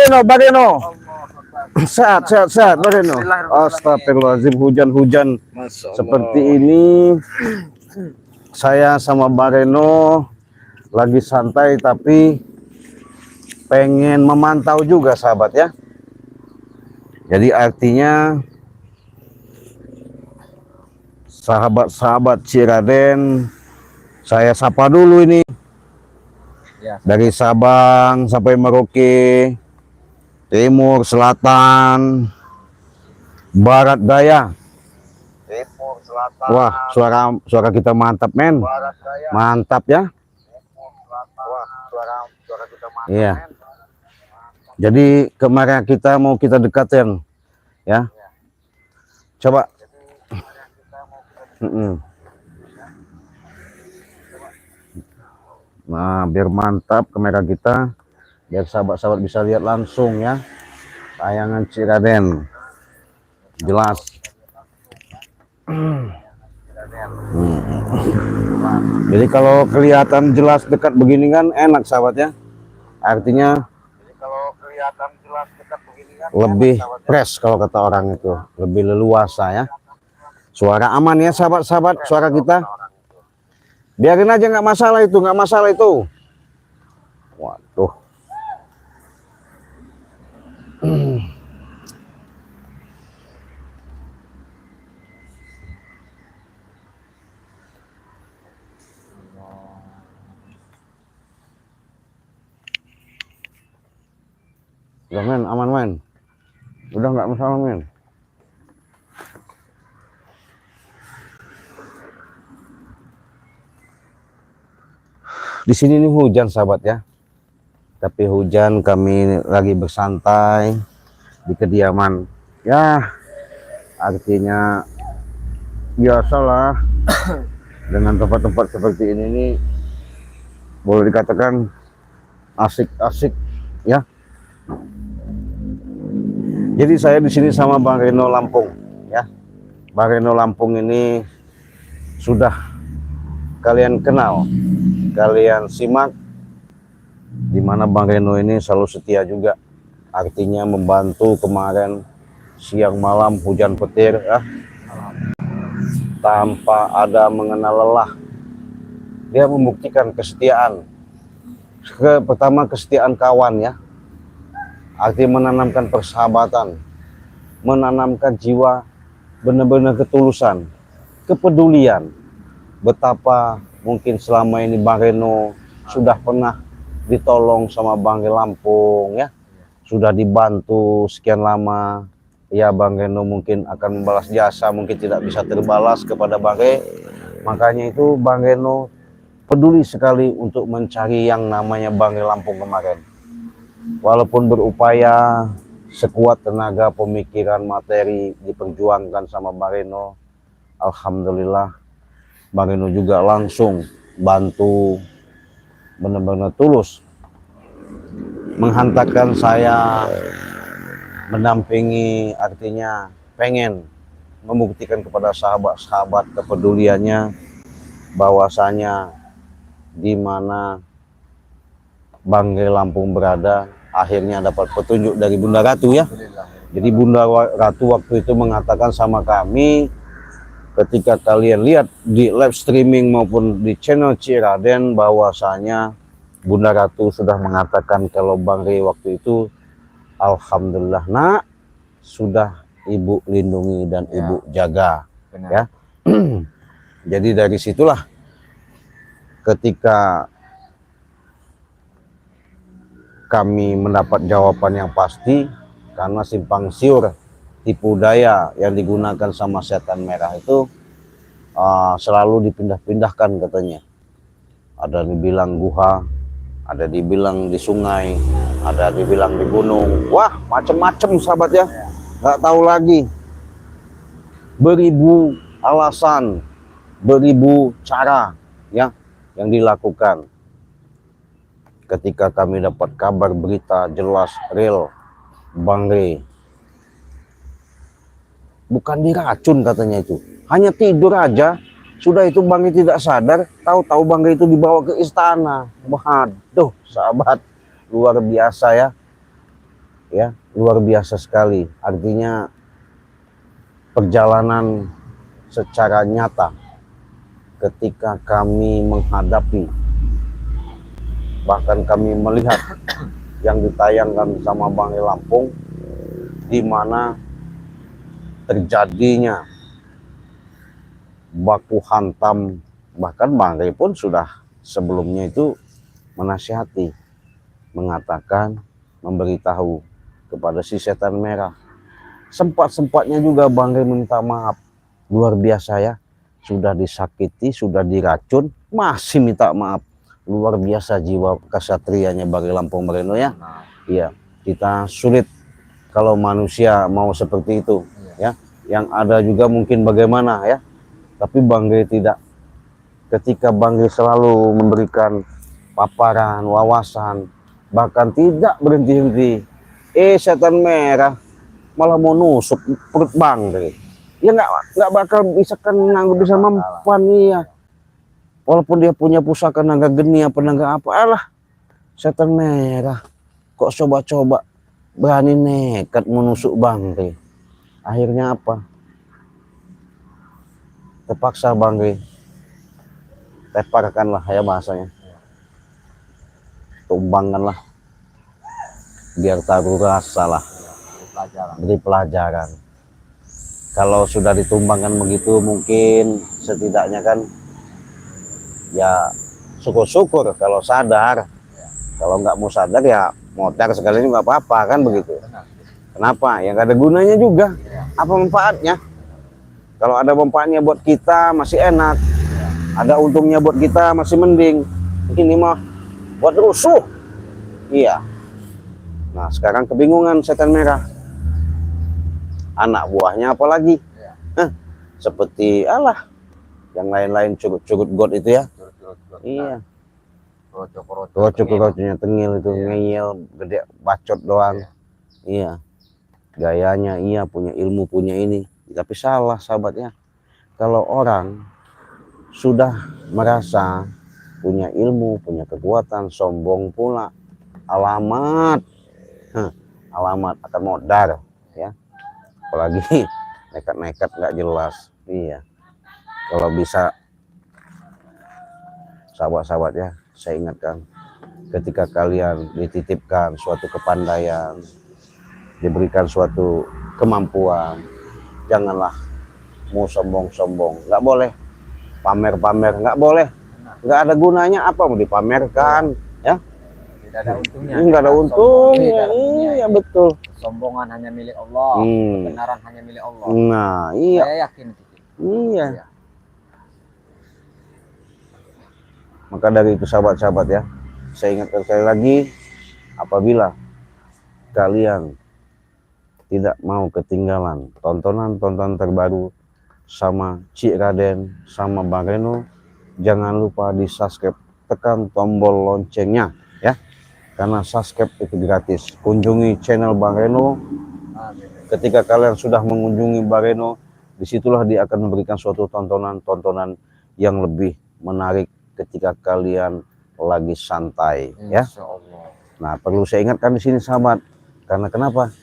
Bareno. Sehat, Bareno. Astagfirullahaladzim, hujan-hujan seperti ini. Saya sama Bareno lagi santai, tapi pengen memantau juga, sahabat ya. Jadi artinya sahabat-sahabat Ciraden, saya sapa dulu ini. Dari Sabang sampai Merauke, timur, selatan, barat, daya. Timur, selatan. Wah, suara kita mantap, men. Mantap ya. Wah, suara kita mantap. Iya. Jadi kemarin kita dekatin ya. Coba. Nah, biar mantap kamera kita, biar sahabat-sahabat bisa lihat langsung ya tayangan Ciraden jelas. Jadi kalau kelihatan jelas dekat begini kan enak, sahabat ya. Artinya lebih fresh kalau kata orang itu, lebih leluasa ya. Suara aman ya sahabat-sahabat, suara kita. Biarin aja, nggak masalah itu, Waduh. Udah men, aman men. Udah nggak masalah men. Di sini nih hujan, sahabat ya. Tapi hujan, kami lagi bersantai di kediaman. Ya, artinya biasalah dengan tempat-tempat seperti ini nih, boleh dikatakan asik-asik ya. Jadi saya di sini sama Bang Reno Lampung ya. Bang Reno Lampung ini sudah kalian kenal, kalian simak, dimana Bang Reno ini selalu setia juga, artinya membantu kemarin siang malam hujan petir ya, tanpa ada mengenal lelah. Dia membuktikan kesetiaan. Pertama kesetiaan kawan ya, artinya menanamkan persahabatan, menanamkan jiwa benar-benar ketulusan, kepedulian. Betapa mungkin selama ini Bang Reno sudah pernah ditolong sama Bang Lampung ya, sudah dibantu sekian lama ya. Bang Reno mungkin akan membalas jasa, mungkin tidak bisa terbalas kepada Bang Re. Makanya itu Bang Reno peduli sekali untuk mencari yang namanya Bang Lampung kemarin. Walaupun berupaya sekuat tenaga, pemikiran, materi diperjuangkan sama Bang Reno, alhamdulillah Bang Reno juga langsung bantu, benar-benar tulus menghantarkan saya mendampingi, artinya pengen membuktikan kepada sahabat-sahabat kepeduliannya, bahwasanya di mana Bang Lampung berada, akhirnya dapat petunjuk dari Bunda Ratu ya. Jadi Bunda Ratu waktu itu mengatakan sama kami, ketika kalian lihat di live streaming maupun di channel Ciraden, bahwasanya Bunda Ratu sudah mengatakan kalau Bang Re waktu itu, alhamdulillah nak, sudah Ibu lindungi dan Ibu jaga. Benar. Ya. Jadi dari situlah ketika kami mendapat jawaban yang pasti, karena simpang siur tipu daya yang digunakan sama setan merah itu selalu dipindah-pindahkan katanya. Ada dibilang guha, ada dibilang di sungai, ada dibilang di gunung. Wah, macem-macem sahabat ya. Nggak tahu lagi. Beribu alasan, beribu cara ya yang dilakukan. Ketika kami dapat kabar berita jelas real Bang Re bukan diracun katanya, itu hanya tidur aja sudah, itu Bang Re tidak sadar, tahu-tahu Bang Re itu dibawa ke istana. Waduh sahabat, luar biasa ya. ya, luar biasa sekali. Artinya perjalanan secara nyata ketika kami menghadapi, bahkan kami melihat yang ditayangkan sama Bang Lampung, di mana terjadinya baku hantam. Bahkan Bang Rey pun sudah sebelumnya itu menasihati, mengatakan, memberitahu kepada si setan merah. Sempat-sempatnya juga Bang Rey minta maaf. Luar biasa ya, sudah disakiti, sudah diracun, masih minta maaf. Luar biasa jiwa kesatrianya Bang Rey Lampung Bareno ya. Iya, kita sulit kalau manusia mau seperti itu ya. Yang ada juga mungkin bagaimana ya, tapi Bang Rey tidak. Ketika Bang Rey selalu memberikan paparan, wawasan, bahkan tidak berhenti-henti. Setan merah malah mau nusuk perut Bang Rey. Ya nggak bakal bisa bisa mempan ya. Walaupun dia punya pusaka naga geni apa naga apa, alah setan merah kok coba-coba berani nekat menusuk Bang Rey. Akhirnya apa? Terpaksa Bang Rey teparkanlah ya bahasanya, tumbangkanlah biar taruh rasa lah, beri pelajaran. Kalau sudah ditumbangkan begitu, mungkin setidaknya kan ya syukur-syukur kalau sadar. Kalau nggak mau sadar ya motor sekali ini nggak apa-apa kan begitu. Kenapa? Ya nggak ada gunanya juga. Apa manfaatnya? Kalau ada manfaatnya buat kita masih enak, ada untungnya buat kita masih mending. Ini mah buat rusuh. Iya. Nah sekarang kebingungan setan merah. Anak buahnya apalagi? Seperti alah yang lain-lain curut-curut got itu ya. Iya. Rocok-rocoknya tengil itu, ngeyel gede, bacot doang. Iya. Gayanya iya, punya ilmu, punya ini. Tapi salah sahabatnya. Kalau orang sudah merasa punya ilmu, punya kekuatan, sombong pula, alamat akan modar ya. Apalagi nekat-nekat nggak jelas. Iya. Kalau bisa sahabat-sahabat ya, saya ingatkan, ketika kalian dititipkan suatu kepandaian, diberikan suatu kemampuan, janganlah mau sombong-sombong. Nggak boleh pamer-pamer, nggak boleh. Nggak ada gunanya, apa mau dipamerkan ya. Tidak ada untungnya. Nggak ada untungnya. Iya betul. Kesombongan hanya milik Allah, kebenaran hanya milik Allah. Nah iya. Saya yakin. Iya. Maka dari itu sahabat-sahabat ya, saya ingatkan sekali lagi, apabila kalian tidak mau ketinggalan tontonan-tontonan terbaru sama Cik Raden, sama Bang Reno, jangan lupa di subscribe, tekan tombol loncengnya ya, karena subscribe itu gratis. Kunjungi channel Bang Reno. Ketika kalian sudah mengunjungi Bang Reno, disitulah dia akan memberikan suatu tontonan-tontonan yang lebih menarik ketika kalian lagi santai ya. Nah perlu saya ingatkan di sini sahabat, karena kenapa?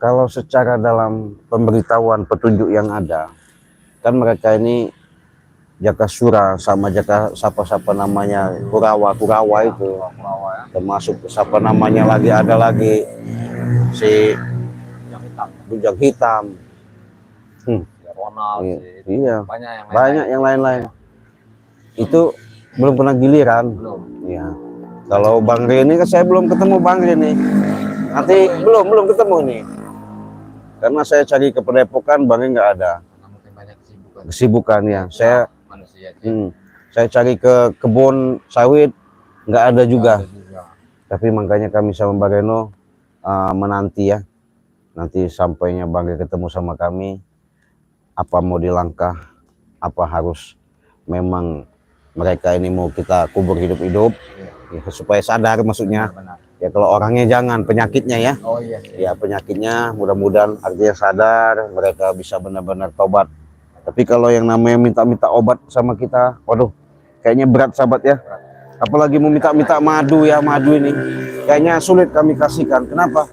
Kalau secara dalam pemberitahuan petunjuk yang ada, kan mereka ini Jakasura sama siapa namanya Kurawa itu, termasuk siapa namanya lagi, ada lagi si Bujang Hitam. Iya, banyak yang lain-lain. Itu belum pernah giliran. Iya. Kalau Bang Rey ini kan saya belum ketemu Bang Rey nih. Nanti belum ketemu nih. Karena saya cari ke Padepokan, Bang Rey nggak ada. Kesibukan ya. Saya cari ke kebun sawit, nggak ada juga. Tapi makanya kami sama Bang Reno menanti ya. Nanti sampainya Bang Rey ketemu sama kami, apa mau dilangkah, apa harus memang mereka ini mau kita kubur hidup-hidup ya, supaya sadar maksudnya. Ya kalau orangnya jangan, penyakitnya ya. Ya penyakitnya mudah-mudahan artinya sadar, mereka bisa benar-benar tobat. Tapi kalau yang namanya minta-minta obat sama kita, waduh kayaknya berat sahabat ya. Apalagi mau minta madu ya, madu ini kayaknya sulit kami kasihkan. Kenapa?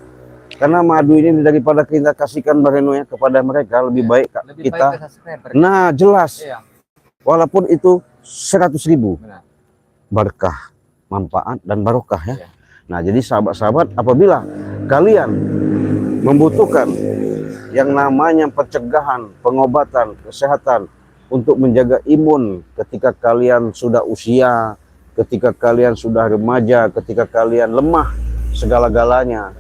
Karena madu ini daripada kita kasihkan Bareno ya kepada mereka, lebih baik Lebih kita. baik ke subscriber. Nah jelas, Iya. walaupun itu 100.000 Benar. berkah, manfaat dan barokah ya. Iya. Nah jadi sahabat-sahabat, apabila kalian membutuhkan yang namanya pencegahan, pengobatan, kesehatan untuk menjaga imun ketika kalian sudah usia, ketika kalian sudah remaja, ketika kalian lemah segala-galanya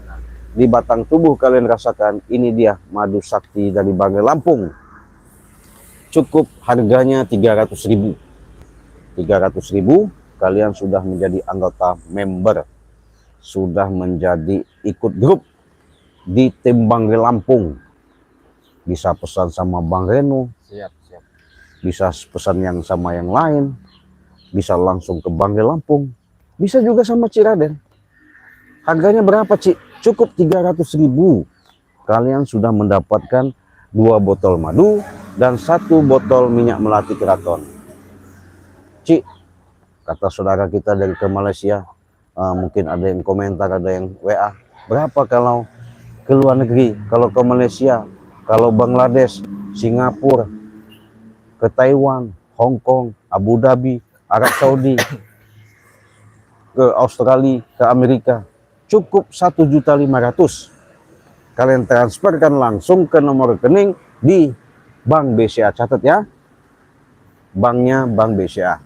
di batang tubuh kalian rasakan, ini dia madu sakti dari Banggai Lampung. Cukup harganya 300.000. 300.000 kalian sudah menjadi anggota member, sudah menjadi ikut grup di tim Banggai Lampung. Bisa pesan sama Bang Reno, Siap, siap. bisa pesan yang sama yang lain, bisa langsung ke Banggai Lampung, bisa juga sama Ciraden. Harganya berapa, Ci? Cukup 300.000. Kalian sudah mendapatkan 2 botol madu dan 1 botol minyak melati keraton. Ci, kata saudara kita dari ke Malaysia, mungkin ada yang komentar, ada yang WA, berapa kalau ke luar negeri, kalau ke Malaysia, kalau Bangladesh, Singapura, ke Taiwan, Hong Kong, Abu Dhabi, Arab Saudi, ke Australia, ke Amerika, cukup 1.500.000. Kalian transferkan langsung ke nomor rekening di Bank BCA. Catat ya, banknya Bank BCA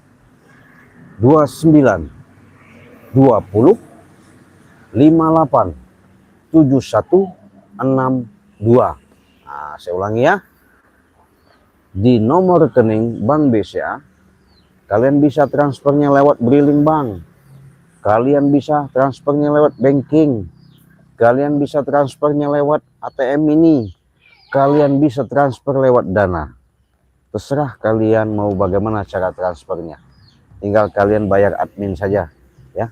29 20 58 71 62. Nah, saya ulangi ya, di nomor rekening Bank BCA kalian bisa transfernya lewat Briling Bank, kalian bisa transfernya lewat banking, kalian bisa transfernya lewat ATM mini, kalian bisa transfer lewat Dana. Terserah kalian mau bagaimana cara transfernya, tinggal kalian bayar admin saja ya.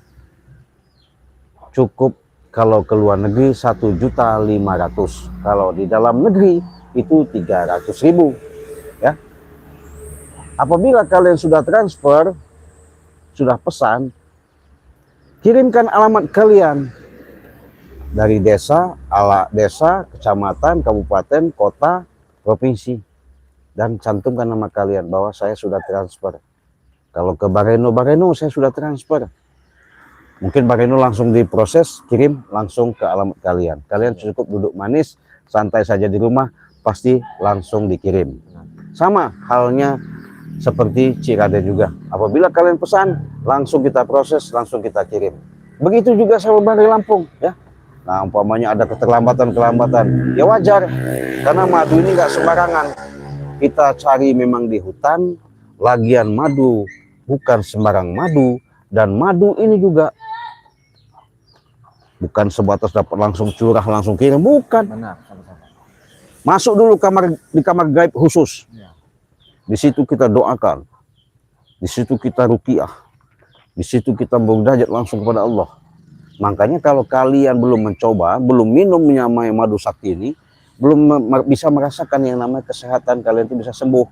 Cukup kalau ke luar negeri 1.500.000, kalau di dalam negeri itu 300.000 ya. Apabila kalian sudah transfer, sudah pesan, kirimkan alamat kalian dari desa, kecamatan, kabupaten, kota, provinsi, dan cantumkan nama kalian bahwa saya sudah transfer. Kalau ke Bareno saya sudah transfer. Mungkin Bareno langsung diproses, kirim langsung ke alamat kalian. Kalian cukup duduk manis, santai saja di rumah, pasti langsung dikirim. Sama halnya seperti Ciraden juga. Apabila kalian pesan, langsung kita proses, langsung kita kirim. Begitu juga sama Banggai Lampung ya. Nah, umpamanya ada keterlambatan, ya wajar. Karena madu ini nggak sembarangan. Kita cari memang di hutan, lagian madu bukan sembarang madu, dan madu ini juga bukan sebatas dapat langsung curah langsung kirim, bukan. Benar, sama-sama. Masuk dulu di kamar gaib khusus. Ya. Di situ kita doakan, di situ kita ruqyah, di situ kita bermunajat langsung kepada Allah. Makanya kalau kalian belum mencoba, belum minum namanya madu sakti ini, belum bisa merasakan yang namanya kesehatan kalian itu bisa sembuh.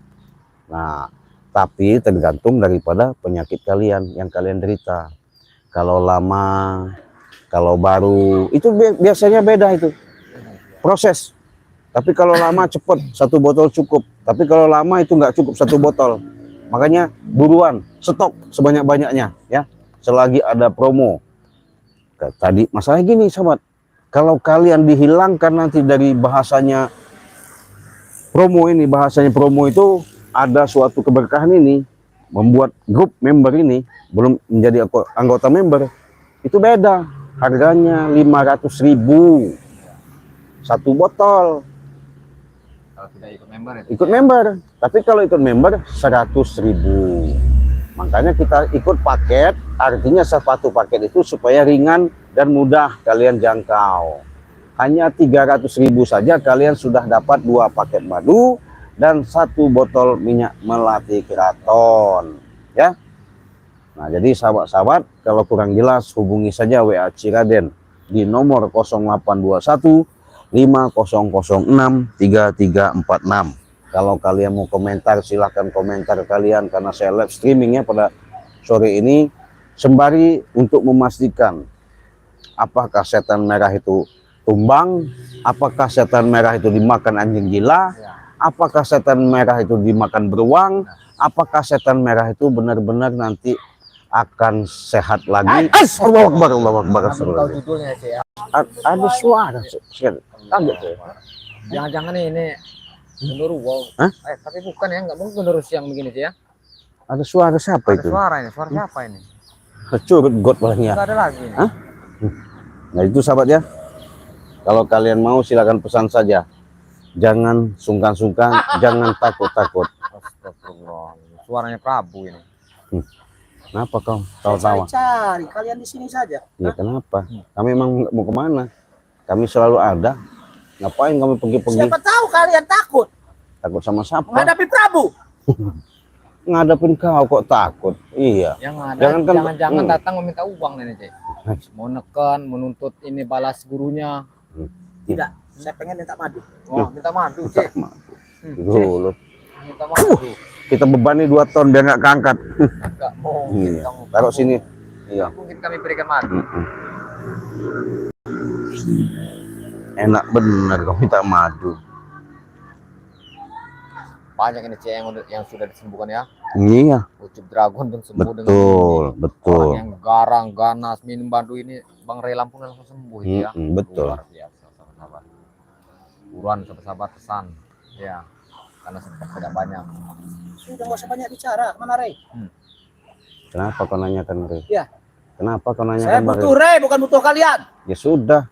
Nah, tapi tergantung daripada penyakit kalian yang kalian derita. Kalau lama, kalau baru, itu biasanya beda itu proses. Tapi kalau lama cepet, 1 botol cukup. Tapi kalau lama itu nggak cukup 1 botol. Makanya buruan, stok sebanyak-banyaknya ya. Selagi ada promo. Tadi masalah gini sahabat, kalau kalian dihilangkan nanti dari bahasanya promo ini, bahasanya promo itu ada suatu keberkahan ini, membuat grup member ini belum menjadi anggota member, itu beda. Harganya 500.000 1 botol. Kalau tidak ikut member itu. Ikut member, tapi kalau ikut member 100.000. Makanya kita ikut paket, artinya satu paket itu supaya ringan dan mudah kalian jangkau. Hanya 300.000 saja kalian sudah dapat 2 paket madu dan 1 botol minyak melati keraton ya. Nah, jadi sahabat-sahabat, kalau kurang jelas hubungi saja WA Ciraden di nomor 0821 5006 3346. Kalau kalian mau komentar, silahkan komentar kalian, karena saya live streamingnya pada sore ini sembari untuk memastikan apakah setan merah itu tumbang, apakah setan merah itu dimakan anjing gila, Ya. apakah setan merah itu dimakan beruang, apakah setan merah itu benar-benar nanti akan sehat lagi. Allahu Akbar, Allahu Akbar. Kamu tahu judulnya sih ya. Ada suara kaget ya. Jangan-jangan ini genderuwo. Hah? Tapi bukan ya, nggak mungkin genderuwo siang begini sih ya. Ada suara siapa Ada itu? suara ini, suara siapa ini? Curut got palingnya. Nggak ada lagi nih. Hah? Nah itu sahabat ya. Kalau kalian mau silakan pesan saja. Jangan sungkan-sungkan, jangan takut-takut. Astagfirullah. Suaranya Prabu ini. Kenapa kau tawa-tawa? Cari kalian di sini saja. Ya kenapa? Kami emang nggak mau kemana? Kami selalu ada. Ngapain kami pergi-pergi? Siapa tahu kalian takut Takut sama siapa? menghadapi Prabu. Ngadepin kau kok takut? Iya. Yang ada Jangankan- jangan-jangan datang meminta uang nih, Cek. Mau neken, menuntut ini balas gurunya. Tidak, saya pengen minta madu. Oh, minta madu, Cek. Dulu. Minta madu. Kita bebani 2 ton biar nggak keangkat. Enggak mungkin Iya. kamu. Taruh sini. Iya. Mungkin kami berikan madu. Enak bener kau minta madu. Banyak ini, Cek, yang sudah disembuhkan ya. Iya. Ucup Dragon pun sembuh dengan Betul, ini. betul. Orang yang garang, ganas, minum madu ini Bang Ray Lampung langsung sembuh itu ya. Betul. Luar biasa, sahabat-sahabat. Buruan sahabat-sahabat pesan. Ya. Karena stok tidak banyak. Sudah nggak usah banyak bicara. Mana Rey? Kenapa kau nanyakan Rey? Ya. Kenapa kau nanyakan Saya Rey? butuh Rey, bukan butuh kalian. Ya sudah.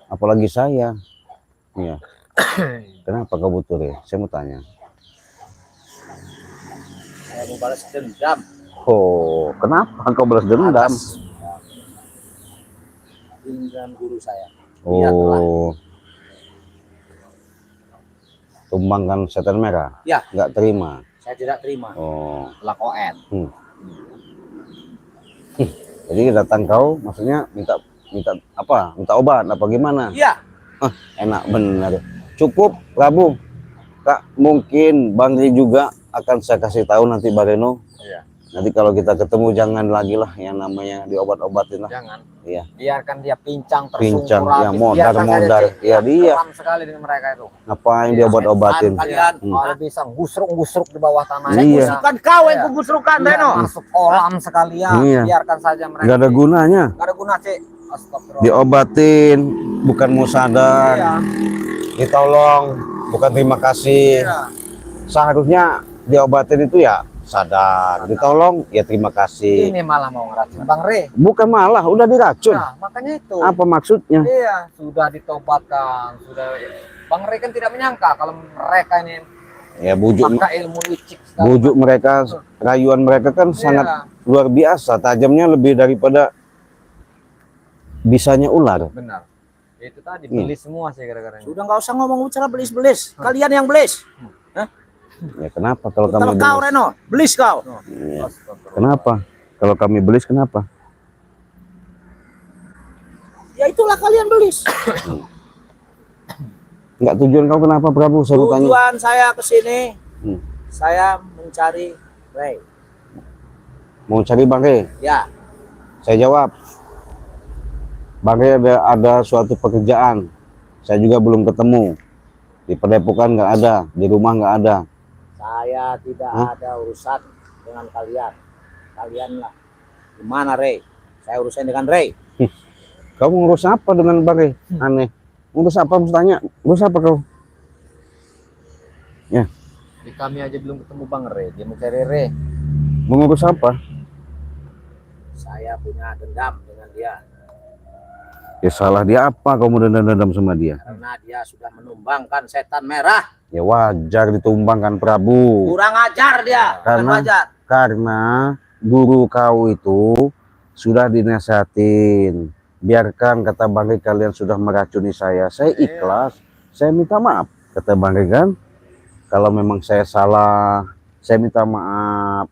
Apalagi saya. Iya. Kenapa kau butuh Rey? Saya mau tanya. Saya mau balas dendam. Oh, kenapa kau balas dendam? Atas dengan guru saya. Dia telah Oh. Tumbangkan setan merah? Ya. Nggak terima. saya tidak terima. Oh. Telah koen. Jadi datang kau maksudnya minta apa? Minta obat apa gimana? Iya. Enak bener. Cukup Prabu. Kak, mungkin Bang Ri juga akan saya kasih tahu nanti Bang Reno. Iya. Nanti kalau kita ketemu jangan lagi lah yang namanya diobat-obatin lah. Jangan. Iya. Biarkan dia pincang, Pincang, tersungkur ya, habis. modar, Biarkan saja, modar. Cek. Ya, dia. Keram sekali dengan mereka itu. Ngapain Iya, diobat-obatin? Kalian. Kalau bisa gusruk-gusruk di bawah tanah. Iya. Iya. Bukan kau yang kugusrukan, Reno. Masuk kolam sekalian. Iya. Biarkan saja mereka. Nggak ada gunanya. Nggak ada guna, Cek. Astagfirullah. Diobatin bukan mau sadar. Iya. Ditolong bukan terima kasih. Iya. Seharusnya diobatin itu ya sadar, ditolong ya terima kasih. Ini malah mau ngeracun Bang Re. Bukan malah udah diracun. Nah, makanya itu. Apa maksudnya? Iya, sudah ditobatkan, sudah. Bang Re kan tidak menyangka kalau mereka ini Ya bujuk pakai ilmu licik sekali. bujuk mereka, rayuan mereka kan sangat luar biasa, tajamnya lebih daripada bisanya ular. Benar. Itu tadi beli semua sih gara-gara ini. Sudah nggak usah ngomong bicara belis-belis. Kalian yang belis. Ya kenapa kalau Terutama kami kau, belis? Reno. Belis kau. Ya, Astagfirullah. kenapa? Kalau kami belis kenapa? Ya itulah kalian belis. Enggak tujuan kau kenapa Prabu? Saya mau tanya. Tujuan saya ke sini, Hmm. saya mencari Rey. Mau cari Bang Re? Ya, Saya jawab. Bang Re ada suatu pekerjaan. Saya juga belum ketemu. Di Padepokan nggak ada, di rumah nggak ada. saya tidak Hah? ada urusan dengan kalian. Kalianlah. Gimana Rey? Saya urusan dengan Rey. Kamu ngurus apa dengan Bang Re? Aneh. Ngurus apa? Mesti tanya. Ngurus apa kau? Ya, Di kami aja belum ketemu Bang Re, dia mencari Re. mengurus apa? Saya punya dendam dengan dia Ya salah dia apa? Kamu dendam-dendam sama dia? karena dia sudah menumbangkan setan merah. Ya wajar ditumbangkan Prabu. Kurang ajar dia. Bukan Karena- wajar. Karena guru kau itu sudah dinasihatin. Biarkan kata Bang Re kalian sudah meracuni saya. Saya ikhlas. Saya minta maaf. Kata Bang Re kan. Kalau memang saya salah, saya minta maaf.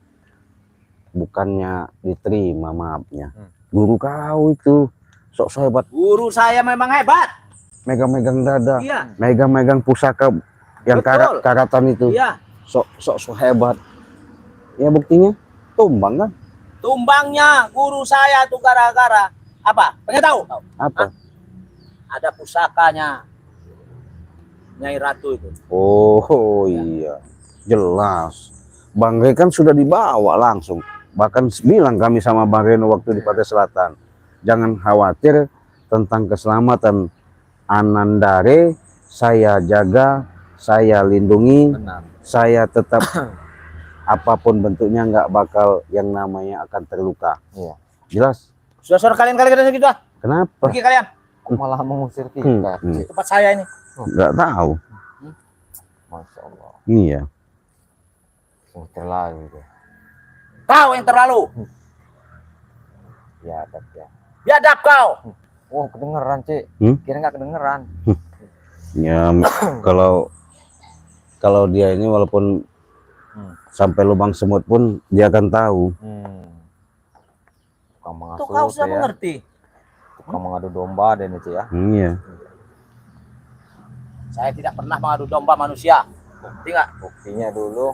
Bukannya diterima maafnya. Guru kau itu sok hebat, Guru saya memang hebat. megang-megang dada, Iya. megang-megang pusaka yang Betul. karatan itu. Iya. Sok hebat. Ya buktinya tumbang kan? Tumbangnya guru saya tuh gara-gara apa? Pengen tahu? Apa? Ada pusakanya Nyai Ratu itu. Oh iya, jelas. Bang Rey kan sudah dibawa langsung. Bahkan bilang kami sama Bang Reno waktu di Pantai Selatan, jangan khawatir tentang keselamatan Anandare, saya jaga, saya lindungi, Benar. saya tetap apapun bentuknya nggak bakal yang namanya akan terluka. Iya. Jelas? Sudah kalian gitu ah. Kenapa? Pergi kalian. Kok malah mengusir kita? Cik? Tempat saya ini. Nggak tahu. Masya Allah. Iya. Mungkin lagi tuh. Kau yang terlalu. Ya, ya. Biadab kau. Oh, kedengeran, Cik. Kira nggak kedengeran. Ya, kalau dia ini walaupun sampai lubang semut pun dia akan tahu. Tukang mengasuh Tuh kau sudah ya. mengerti. Tukang mengadu domba dan itu ya. Iya. Saya tidak pernah mengadu domba manusia. Bukti nggak? Buktinya dulu,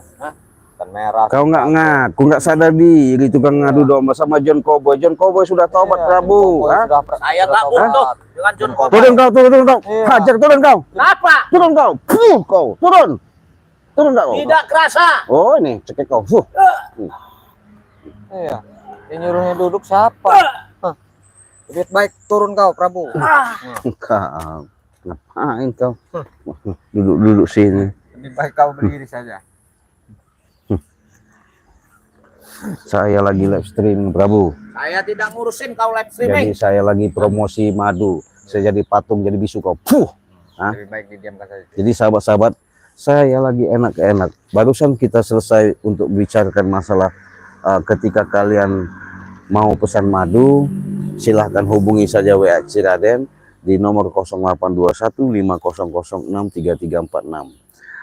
ikan merah. Kau nggak ngaku, nggak sadar diri tukang ngadu domba sama John Cowboy. John Cowboy sudah tobat, Prabu. Hah? Saya nggak butuh dengan John Cowboy. Turun kau. Iya. Hajar, turun kau. Kenapa? Turun kau. Kau. Turun kau. Tidak kerasa. Oh ini, cekek kau. Iya. Yang nyuruhnya duduk siapa? Lebih baik turun kau, Prabu. Kau. Ngapain kau? Duduk sini. Lebih baik kau berdiri saja. Saya lagi live stream, Prabu. Saya tidak ngurusin kau live Jadi streaming. saya lagi promosi madu. Saya jadi patung, jadi bisu kau. Hah? Lebih baik didiamkan saja. Jadi sahabat-sahabat, saya lagi enak-enak. Barusan kita selesai untuk bicarakan masalah ketika kalian mau pesan madu, silahkan hubungi saja WA Ciraden di nomor 082150063346.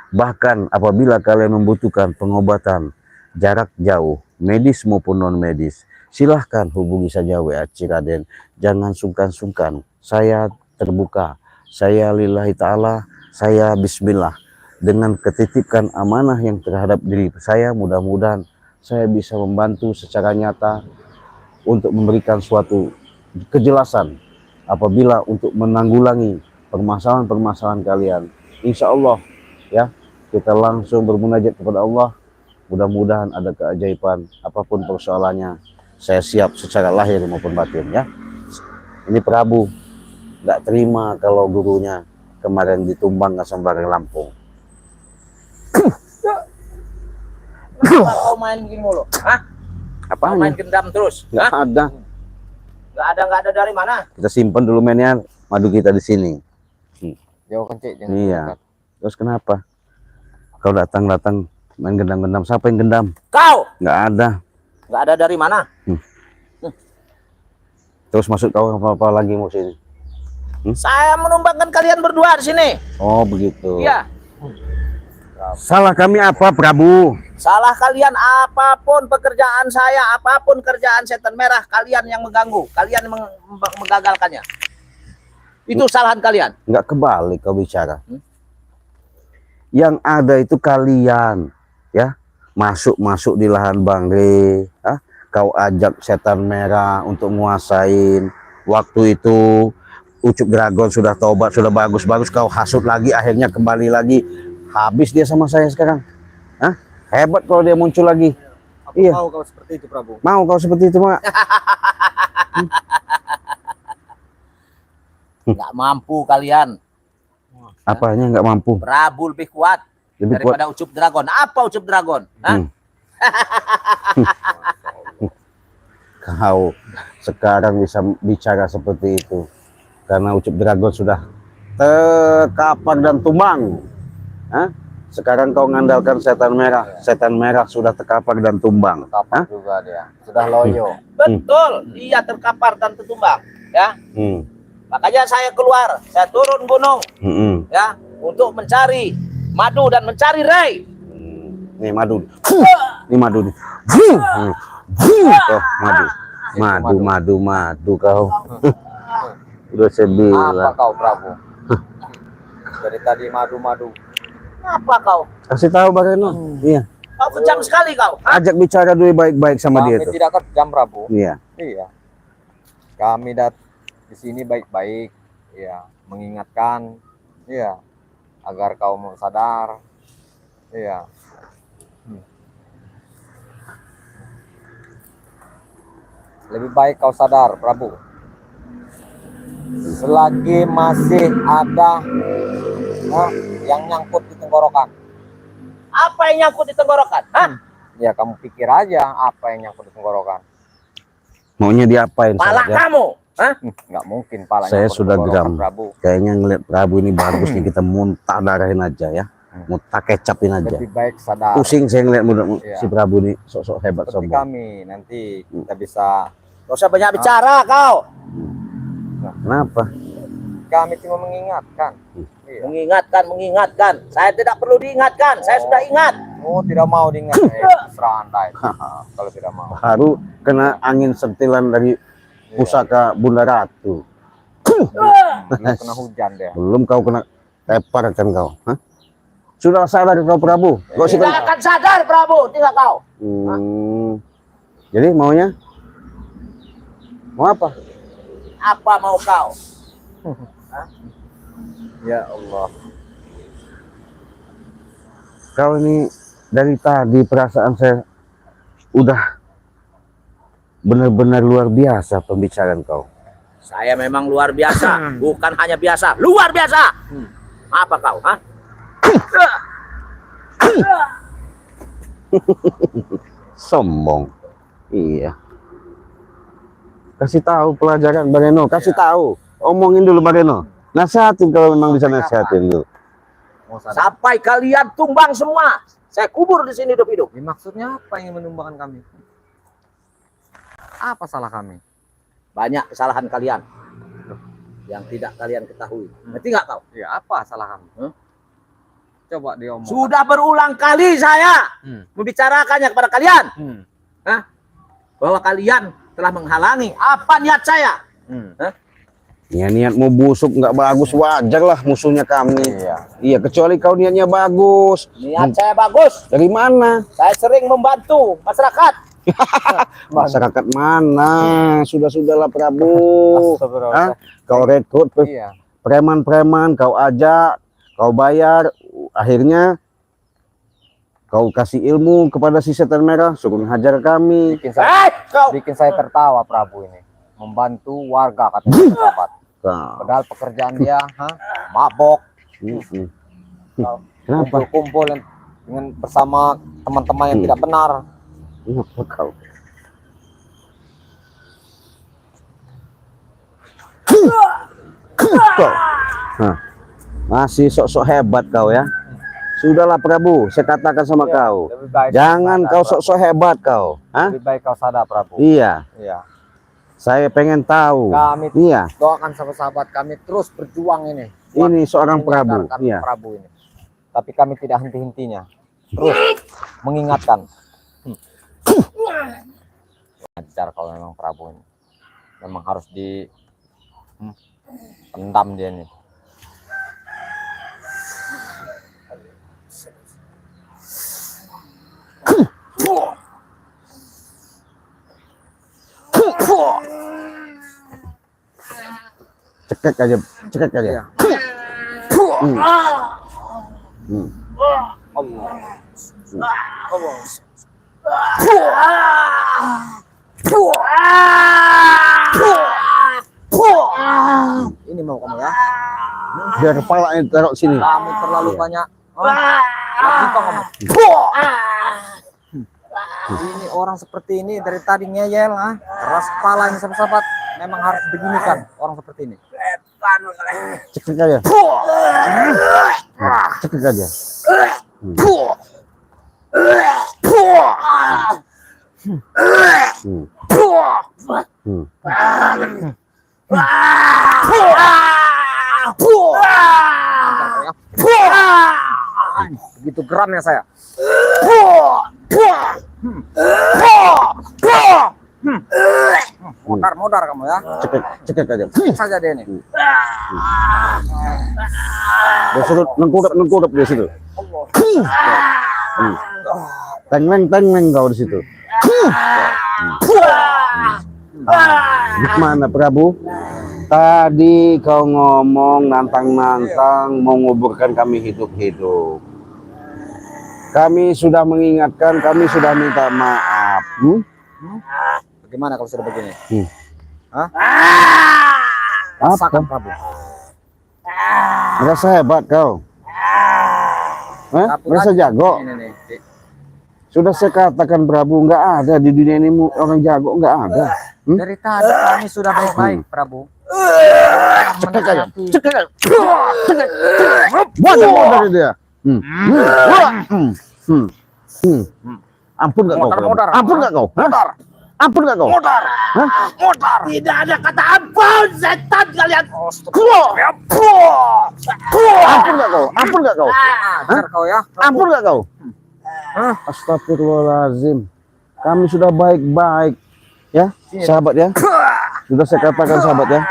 Bahkan apabila kalian membutuhkan pengobatan jarak jauh, medis maupun non medis, silahkan hubungi saja WA Ciraden. Jangan sungkan-sungkan. Saya terbuka. Saya lillahi ta'ala. Saya bismillah. Dengan ketitipkan amanah yang terhadap diri saya, mudah-mudahan saya bisa membantu secara nyata untuk memberikan suatu kejelasan apabila untuk menanggulangi permasalahan-permasalahan kalian. Insya Allah ya, kita langsung bermunajat kepada Allah. Mudah-mudahan ada keajaiban apapun persoalannya. Saya siap secara lahir maupun batin ya. Ini Prabu nggak terima kalau gurunya kemarin ditumbang ke Sembarang Lampung. Kenapa kau main begini mulu? Hah? Kau main Apaan? gendam terus? Nggak Hah? ada. Nggak ada dari mana? Kita simpan dulu mainnya, madu kita di sini. Jauhkan, Cik. Jangan Iya. dekat. Terus kenapa? Kau datang main gendam-gendam. Siapa yang gendam? Kau Nggak ada. nggak ada dari mana? Terus masuk kau apa lagi mau sini? Saya menumbangkan kalian berdua di sini. Oh begitu. Iya. Salah kami apa, Prabu? Salah kalian apapun pekerjaan saya, apapun kerjaan setan merah, kalian yang mengganggu, kalian yang menggagalkannya. Itu kesalahan kalian. Nggak kebalik kau bicara. Yang ada itu kalian, ya, masuk di lahan Bang Rey, kau ajak setan merah untuk nguasain. Waktu itu Ucup Dragon sudah tobat, sudah bagus-bagus, kau hasut lagi, akhirnya kembali lagi. Habis dia sama saya sekarang. Hah? Hebat kalau dia muncul lagi. Aku Iya. mau kau seperti itu, Prabu. Mau kau seperti itu, Mak? Nggak mampu kalian. Apanya nggak mampu? Prabu lebih kuat Lebih kuat. daripada Ucup Dragon. Apa Ucup Dragon? Hah? Kau sekarang bisa bicara seperti itu karena Ucup Dragon sudah terkapar dan tumbang. Hah? Sekarang kau ngandalkan setan merah. Setan merah sudah terkapar dan tumbang. Kapal Hah? juga dia. Sudah loyo. Betul, dia terkapar dan tertumbang. Ya, Hmm. makanya saya keluar, saya turun gunung, Hmm. ya, untuk mencari madu dan mencari Rey. Nih madu. Ini madu nih. Oh, madu kau. Udah saya Apa bilang. kau, Prabu? Dari tadi madu-madu. Apa kau? Kasih tahu Bang Reno. Iya. Kau kejam sekali kau. Hah? Ajak bicara dulu baik-baik sama dia Kami tuh. tidak kejam, Prabu. Iya. Iya. Kami di sini baik-baik, ya, mengingatkan, iya, agar kau mau sadar, iya. Lebih baik kau sadar, Prabu. Selagi masih ada yang nyangkut di tenggorokan, Apa yang nyangkut di tenggorokan? Hah? ya kamu pikir aja apa yang nyangkut di tenggorokan. Maunya diapain Pala saja? kamu. Hah? Nggak mungkin palanya Saya nyangkut di sudah tenggorokan, geram. Prabu. Kayaknya ngeliat Prabu ini bagus nih, kita muntah darahin aja ya. Muntah kecapin aja. Lebih baik sadar. Pusing saya ngeliat Iya. si Prabu nih sok-sok hebat Seperti sombong. kami nanti kita bisa, Gak usah banyak bicara kau. Kenapa? kami cuma mengingatkan. Iya. Mengingatkan. Saya tidak perlu diingatkan. Saya sudah ingat. Oh, tidak mau diingat. Terserah Anda itu. Kalau tidak mau. Baru kena angin sentilan dari pusaka Bunda Ratu. Belum kena hujan dia. Belum kau kena tepar kan kau? Hah? Sudah sadar kau Prabu? Kau sih Tidak akan sadar Prabu. Tinggal kau. Jadi maunya? Mau apa? Apa mau kau? Ya Allah. Kau ini dari tadi perasaan saya udah benar-benar luar biasa pembicaraan kau. Saya memang luar biasa. Bukan hanya biasa. Luar biasa. Apa kau? Hah? Sombong. Iya. Kasih tahu pelajaran Bareno, kasih tahu. Omongin dulu Bareno. Nasihatin kalau memang bisa nasihatin dulu. Mau sadar. Sampai kalian tumbang semua. Saya kubur di sini hidup-hidup. Ini maksudnya apa yang menumbangkan kami? Apa salah kami? Banyak kesalahan kalian yang tidak kalian ketahui. Ngerti nggak kau? Ya apa salah kami? Coba diomong. Sudah berulang kali saya membicarakannya kepada kalian. Hah? Bahwa kalian telah menghalangi apa niat saya. Hah? Ya niat mau busuk nggak bagus, wajar lah musuhnya kami. Iya. Iya, kecuali kau niatnya bagus. Niat saya bagus. Dari mana? Saya sering membantu masyarakat. Masyarakat mana? Sudah-sudahlah Prabu. Astagfirullah. Hah? Kau rekrut Iya. preman-preman, kau ajak, kau bayar, akhirnya kau kasih ilmu kepada si setan merah, suruh menghajar kami. Bikin saya tertawa, Prabu ini. Membantu warga katanya sahabat. Kau. Padahal pekerjaan dia mabok, Kenapa? kumpul dengan bersama teman-teman yang tidak benar. Kenapa kau? Kau. Hah. Masih sok-sok hebat kau ya. Sudahlah Prabu, saya katakan sama kau. Lebih baik Jangan sadar, kau Prabu. sok-sok hebat kau. Hah? Lebih baik kau sadar, Prabu. Iya, Iya. saya pengen tahu. Kami Iya, doakan sahabat-sahabat kami terus berjuang ini. ini seorang Prabu. Menyadarkan Iya. Prabu ini. Tapi kami tidak henti-hentinya. Terus mengingatkan. Ajar kalau memang Prabu ini. Memang harus di pendam dia nih. Cekek aja, cekek aja. Iya. Ini mau kamu ya. Biar kepalanya taruh sini. Kamu terlalu banyak. Lupa kamu. Ini orang seperti ini dari tadi ngeyel, keras kepala ini sahabat. Memang harus begini kan orang seperti ini. Cekek aja. Cekek aja. Begitu geramnya saya. Modar kamu ya. Cekek aja. Saja dia ini. Dia suruh nengkurap di situ. Teng-teng kau di situ. Gimana Prabu? Tadi kau ngomong nantang-nantang mau nguburkan kami hidup-hidup. Kami sudah mengingatkan, kami sudah minta maaf. Bagaimana kalau sudah begini? Hah? Apa? Rasakan Prabu. Merasa hebat kau? Hah? Merasa jago? Ini. Sudah saya katakan Prabu, nggak ada di dunia ini orang jago, nggak ada. Dari tadi kami sudah baik-baik, Prabu. Cekek aja, cekek aja. Buat dari dia. Ampun nggak kau? Ampun nggak kau? Ampun nggak kau? Modar. Tidak ada kata ampun, setan kalian. Ampun nggak kau? Ampun nggak kau? Ajar kau ya. Ampun nggak kau? Astagfirullahaladzim. Kami sudah baik-baik, ya, sahabat ya. Sudah saya katakan sahabat ya.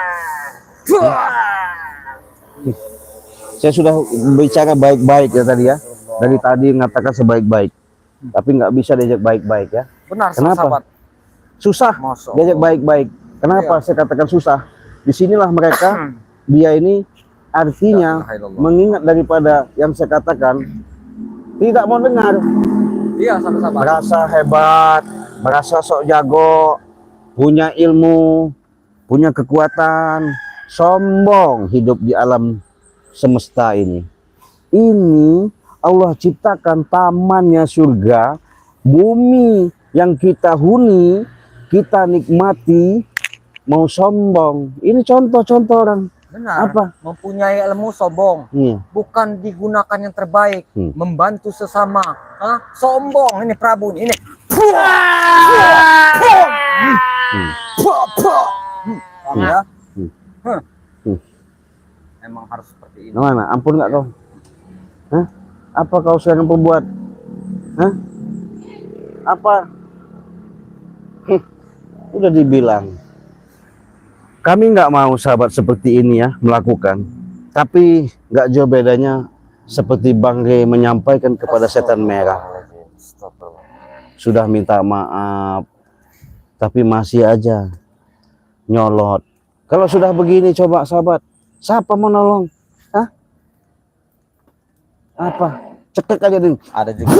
Saya sudah bicara baik-baik ya tadi ya. Dari tadi mengatakan sebaik-baik, tapi nggak bisa diajak baik-baik ya. Benar, Kenapa? sahabat. Susah Masya Allah. diajak baik-baik. Kenapa saya katakan susah? Disinilah mereka, dia ini artinya mengingat daripada yang saya katakan, tidak mau dengar. Iya, sahabat. Merasa hebat, merasa sok jago, punya ilmu, punya kekuatan, sombong hidup di alam semesta ini. Ini Allah ciptakan tamannya surga, bumi yang kita huni, kita nikmati, mau sombong. Ini contoh-contoh orang. Benar. Apa? Mempunyai ilmu sombong. Iya. Bukan digunakan yang terbaik, membantu sesama. Sombong ini Prabu ini. Ya. Emang harus seperti ini. Mana? Ampun nggak kau? Hah? Apa kau sedang berbuat? Hah? Apa? Udah dibilang. Kami nggak mau sahabat seperti ini ya melakukan. Tapi nggak jauh bedanya seperti Bang Rey menyampaikan kepada setan merah. Sudah minta maaf, tapi masih aja nyolot. Kalau sudah begini coba sahabat, siapa mau nolong? Hah? Apa? Cekek aja ding. Ada juga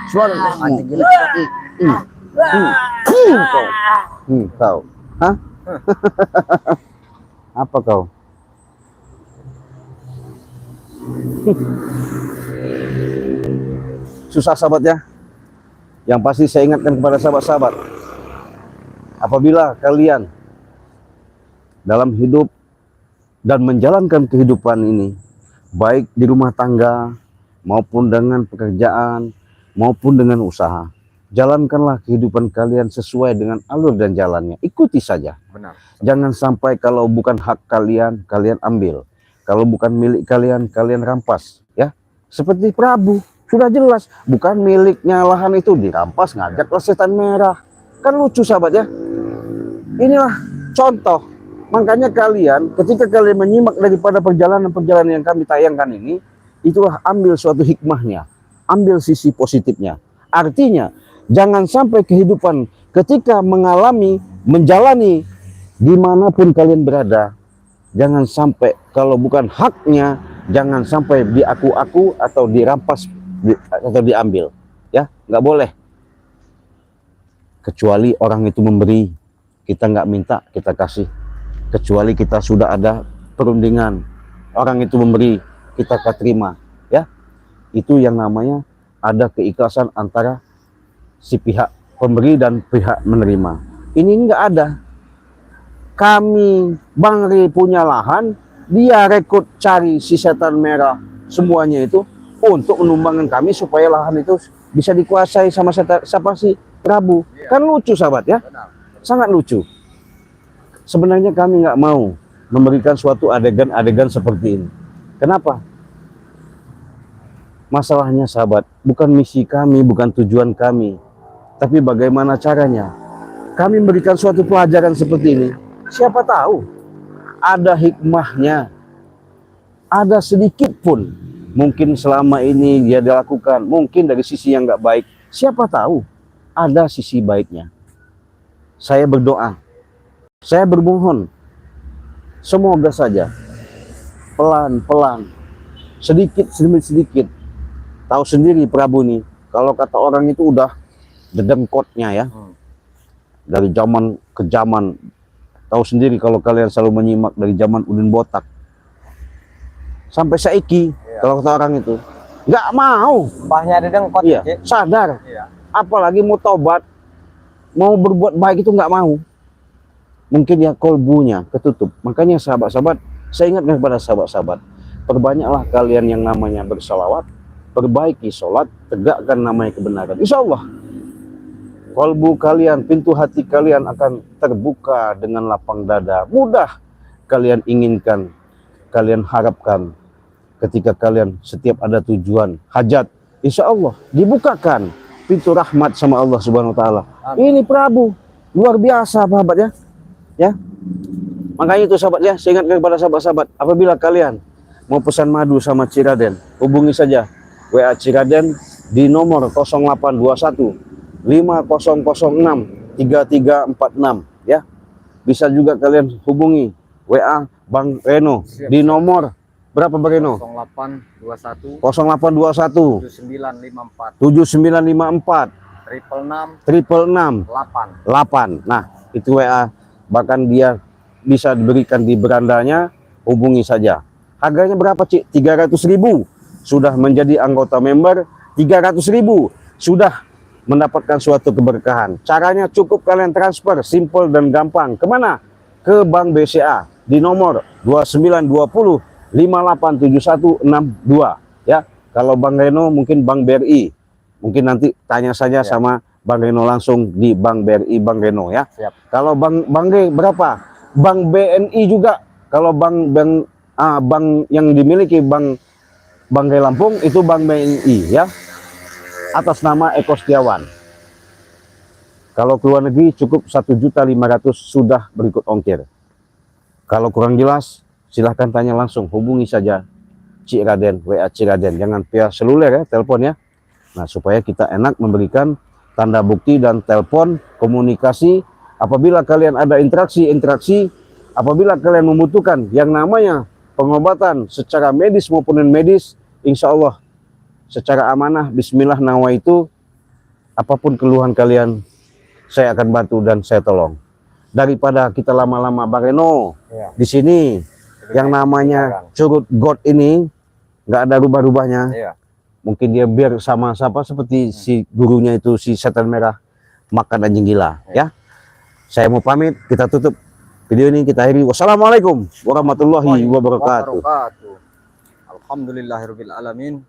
Suara anjing gila. kau. Hah? Apa kau? Susah sahabat ya. Yang pasti saya ingatkan kepada sahabat-sahabat, apabila kalian dalam hidup dan menjalankan kehidupan ini, baik di rumah tangga maupun dengan pekerjaan maupun dengan usaha, jalankanlah kehidupan kalian sesuai dengan alur dan jalannya. Ikuti saja. Benar. Jangan sampai kalau bukan hak kalian, kalian ambil. Kalau bukan milik kalian, kalian rampas. Ya, seperti Prabu. Sudah jelas, bukan miliknya lahan itu dirampas, ngajaklah setan merah. Kan lucu sahabat ya. Inilah contoh. Makanya kalian, ketika kalian menyimak daripada perjalanan-perjalanan yang kami tayangkan ini, itulah ambil suatu hikmahnya. Ambil sisi positifnya. Artinya, jangan sampai kehidupan ketika menjalani dimanapun kalian berada, jangan sampai kalau bukan haknya, jangan sampai diaku-aku atau dirampas atau diambil, ya nggak boleh. Kecuali orang itu memberi, kita nggak minta, kita kasih. Kecuali kita sudah ada perundingan, orang itu memberi, kita terima, ya. Itu yang namanya ada keikhlasan antara si pihak pemberi dan pihak menerima. Ini nggak ada. Kami Bang Rey punya lahan, dia rekrut cari si setan merah semuanya itu untuk menumbangkan kami supaya lahan itu bisa dikuasai sama siapa sih? Prabu. Kan lucu sahabat ya. Sangat lucu. Sebenarnya kami nggak mau memberikan suatu adegan-adegan seperti ini. Kenapa? Masalahnya sahabat, bukan misi kami, bukan tujuan kami, tapi bagaimana caranya. Kami memberikan suatu pelajaran seperti ini. Siapa tahu ada hikmahnya, ada sedikit pun Mungkin selama ini dia dilakukan, mungkin dari sisi yang nggak baik. Siapa tahu ada sisi baiknya. Saya berdoa, saya bermohon, semoga saja pelan-pelan, sedikit demi sedikit. Tahu sendiri Prabu nih, kalau kata orang itu udah dedengkotnya ya. Dari zaman ke zaman, tahu sendiri kalau kalian selalu menyimak dari zaman Udin Botak sampai saiki, kalau kata orang itu nggak mau. Mbahnya ada dengkot. Iya, Cik. sadar. Iya. Apalagi mau tobat, mau berbuat baik itu nggak mau. Mungkin ya kolbunya ketutup. Makanya sahabat-sahabat, saya ingatkan kepada sahabat-sahabat, perbanyaklah kalian yang namanya bersalawat, perbaiki sholat, tegakkan namanya kebenaran. Insya Allah kolbu kalian, pintu hati kalian akan terbuka dengan lapang dada. Mudah kalian inginkan, kalian harapkan. Ketika kalian setiap ada tujuan, hajat, insya Allah dibukakan pintu rahmat sama Allah Subhanahu Wa Taala. Ini Prabu luar biasa, sahabat ya. Ya, makanya itu sahabat ya, saya ingatkan kepada sahabat-sahabat, apabila kalian mau pesan madu sama Ciraden, hubungi saja WA Ciraden di nomor 0821 5006 3346 ya. Bisa juga kalian hubungi WA Bang Reno di nomor berapa Bang Reno? 0821 0821 7954 7954 666 666 8. 8. Nah, itu WA, bahkan dia bisa diberikan di berandanya, hubungi saja. Harganya berapa, Cik? 300.000. Sudah menjadi anggota member, 300.000. Sudah mendapatkan suatu keberkahan. Caranya cukup kalian transfer, simple dan gampang. Kemana? Ke Bank BCA di nomor 2920 587162 ya. Kalau Bang Reno mungkin Bank BRI. Mungkin nanti tanya saja sama Bang Reno langsung di Bank BRI Bang Reno ya. Siap. Kalau Bang G berapa? Bank BNI juga. Kalau bank yang dimiliki Bank G Lampung itu Bank BNI ya. Atas nama Eko Setiawan. Kalau keluar negeri cukup 1.500.000 sudah berikut ongkir. Kalau kurang jelas silahkan tanya langsung, hubungi saja Ciraden, WA Ciraden, jangan via seluler ya, telepon ya. Nah, supaya kita enak memberikan tanda bukti dan telepon komunikasi apabila kalian ada interaksi, apabila kalian membutuhkan yang namanya pengobatan secara medis maupun non medis, insya Allah secara amanah, bismillah nawaitu, apapun keluhan kalian saya akan bantu dan saya tolong. Daripada kita lama-lama Bang Reno di sini, yang namanya curut God ini nggak ada rubah-rubahnya. Mungkin dia biar sama siapa seperti si gurunya itu, si setan merah makan anjing gila ya. Saya mau pamit, kita tutup video ini, kita akhiri. Wassalamualaikum warahmatullahi wabarakatuh. Alhamdulillahirabbil alamin.